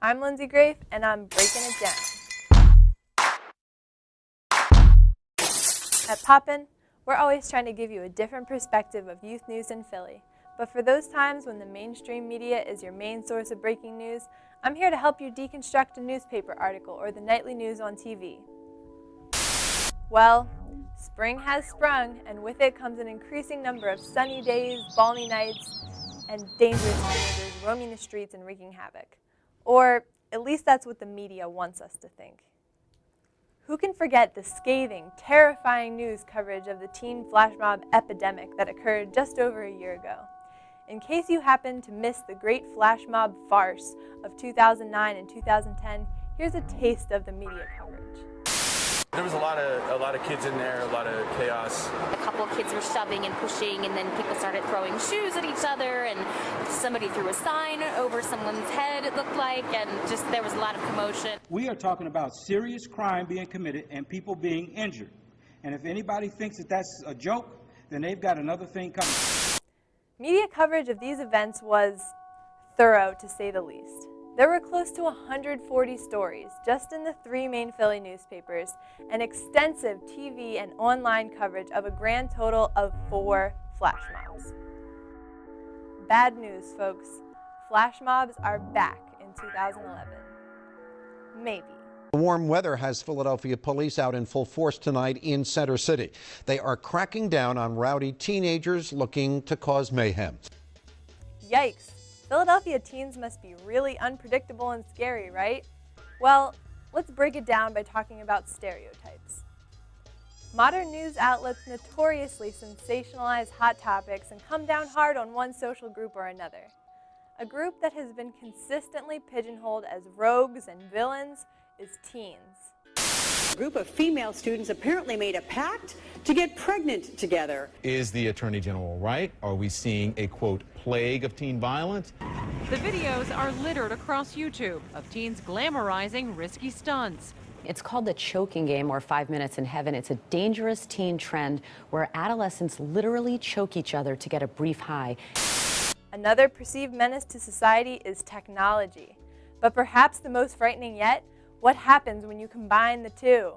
I'm Lynsey Graeff, and I'm breaking it down. At POPPYN, we're always trying to give you a different perspective of youth news in Philly. But for those times when the mainstream media is your main source of breaking news, I'm here to help you deconstruct a newspaper article or the nightly news on TV. Well, spring has sprung, and with it comes an increasing number of sunny days, balmy nights, and dangerous teenagers roaming the streets and wreaking havoc. Or at least that's what the media wants us to think. Who can forget the scathing, terrifying news coverage of the teen flash mob epidemic that occurred just over a year ago? In case you happened to miss the great flash mob farce of 2009 and 2010, here's a taste of the media coverage. There was a lot of kids in there, a lot of chaos. A couple of kids were shoving and pushing, and then people started throwing shoes at each other, and somebody threw a sign over someone's head, it looked like, and just there was a lot of commotion. We are talking about serious crime being committed and people being injured. And if anybody thinks that that's a joke, then they've got another thing coming. Media coverage of these events was thorough, to say the least. There were close to 140 stories just in the 3 main Philly newspapers and extensive TV and online coverage of a grand total of 4 flash mobs. Bad news, folks. Flash mobs are back in 2011. Maybe. The warm weather has Philadelphia police out in full force tonight in Center City. They are cracking down on rowdy teenagers looking to cause mayhem. Yikes. Philadelphia teens must be really unpredictable and scary, right? Well, let's break it down by talking about stereotypes. Modern news outlets notoriously sensationalize hot topics and come down hard on one social group or another. A group that has been consistently pigeonholed as rogues and villains is teens. A group of female students apparently made a pact to get pregnant together. Is the Attorney General right? Are we seeing a, quote, plague of teen violence? The videos are littered across YouTube of teens glamorizing risky stunts. It's called the choking game, or 5 minutes in heaven. It's a dangerous teen trend where adolescents literally choke each other to get a brief high. Another perceived menace to society is technology. But perhaps the most frightening yet, what happens when you combine the two?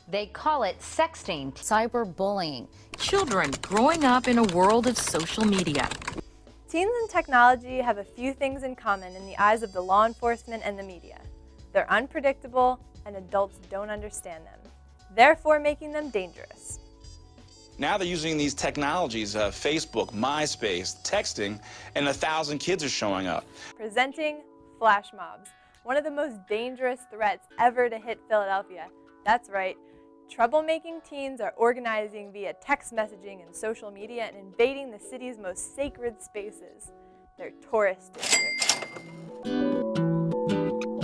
They call it sexting, Cyberbullying. Children growing up in a world of social media. Teens and technology have a few things in common in the eyes of the law enforcement and the media. They're unpredictable, and adults don't understand them, therefore making them dangerous. Now they're using these technologies, Facebook, MySpace, texting, and 1,000 kids are showing up. Presenting flash mobs, one of the most dangerous threats ever to hit Philadelphia. That's right. Troublemaking teens are organizing via text messaging and social media and invading the city's most sacred spaces, their tourist districts.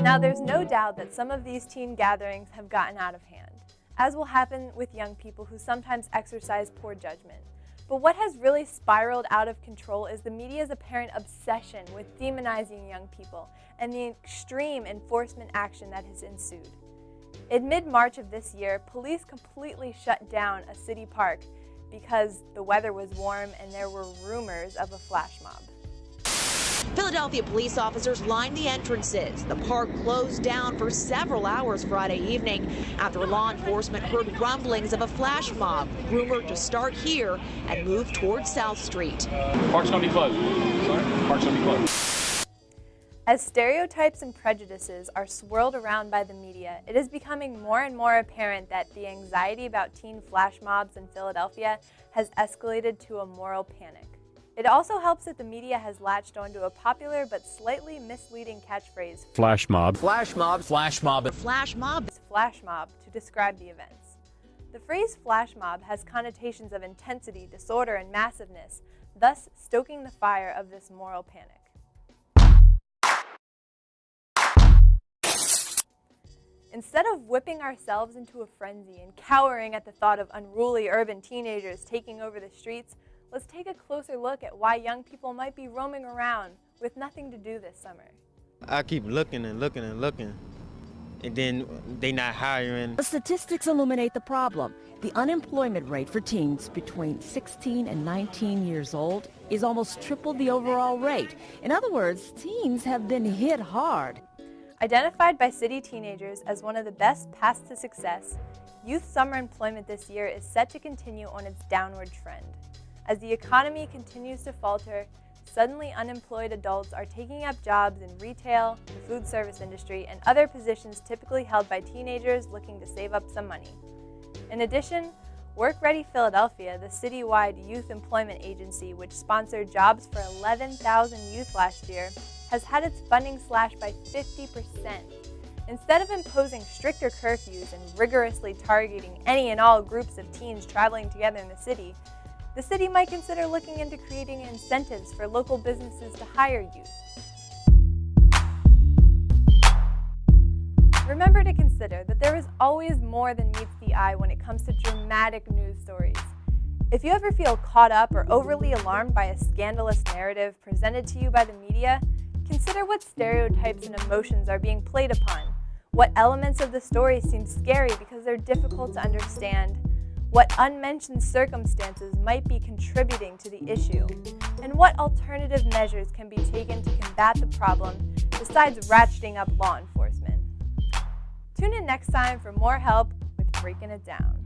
Now, there's no doubt that some of these teen gatherings have gotten out of hand, as will happen with young people who sometimes exercise poor judgment. But what has really spiraled out of control is the media's apparent obsession with demonizing young people and the extreme enforcement action that has ensued. In mid-March of this year, police completely shut down a city park because the weather was warm and there were rumors of a flash mob. Philadelphia police officers lined the entrances. The park closed down for several hours Friday evening after law enforcement heard rumblings of a flash mob rumored to start here and move towards South Street. Park's gonna be closed. Sorry? Park's gonna be closed. As stereotypes and prejudices are swirled around by the media, it is becoming more and more apparent that the anxiety about teen flash mobs in Philadelphia has escalated to a moral panic. It also helps that the media has latched onto a popular but slightly misleading catchphrase, flash mob. Flash mob. Flash mob. Flash mob. Flash mob, to describe the events. The phrase flash mob has connotations of intensity, disorder, and massiveness, thus stoking the fire of this moral panic. Instead of whipping ourselves into a frenzy and cowering at the thought of unruly urban teenagers taking over the streets, let's take a closer look at why young people might be roaming around with nothing to do this summer. I keep looking and looking and looking, and then they not hiring. The statistics illuminate the problem. The unemployment rate for teens between 16 and 19 years old is almost triple the overall rate. In other words, teens have been hit hard. Identified by city teenagers as one of the best paths to success, youth summer employment this year is set to continue on its downward trend. As the economy continues to falter, suddenly unemployed adults are taking up jobs in retail, the food service industry, and other positions typically held by teenagers looking to save up some money. In addition, Work Ready Philadelphia, the citywide youth employment agency which sponsored jobs for 11,000 youth last year, has had its funding slashed by 50%. Instead of imposing stricter curfews and rigorously targeting any and all groups of teens traveling together in the city might consider looking into creating incentives for local businesses to hire youth. Remember to consider that there is always more than meets the eye when it comes to dramatic news stories. If you ever feel caught up or overly alarmed by a scandalous narrative presented to you by the media, consider what stereotypes and emotions are being played upon, what elements of the story seem scary because they're difficult to understand, what unmentioned circumstances might be contributing to the issue, and what alternative measures can be taken to combat the problem besides ratcheting up law enforcement. Tune in next time for more help with breaking it down.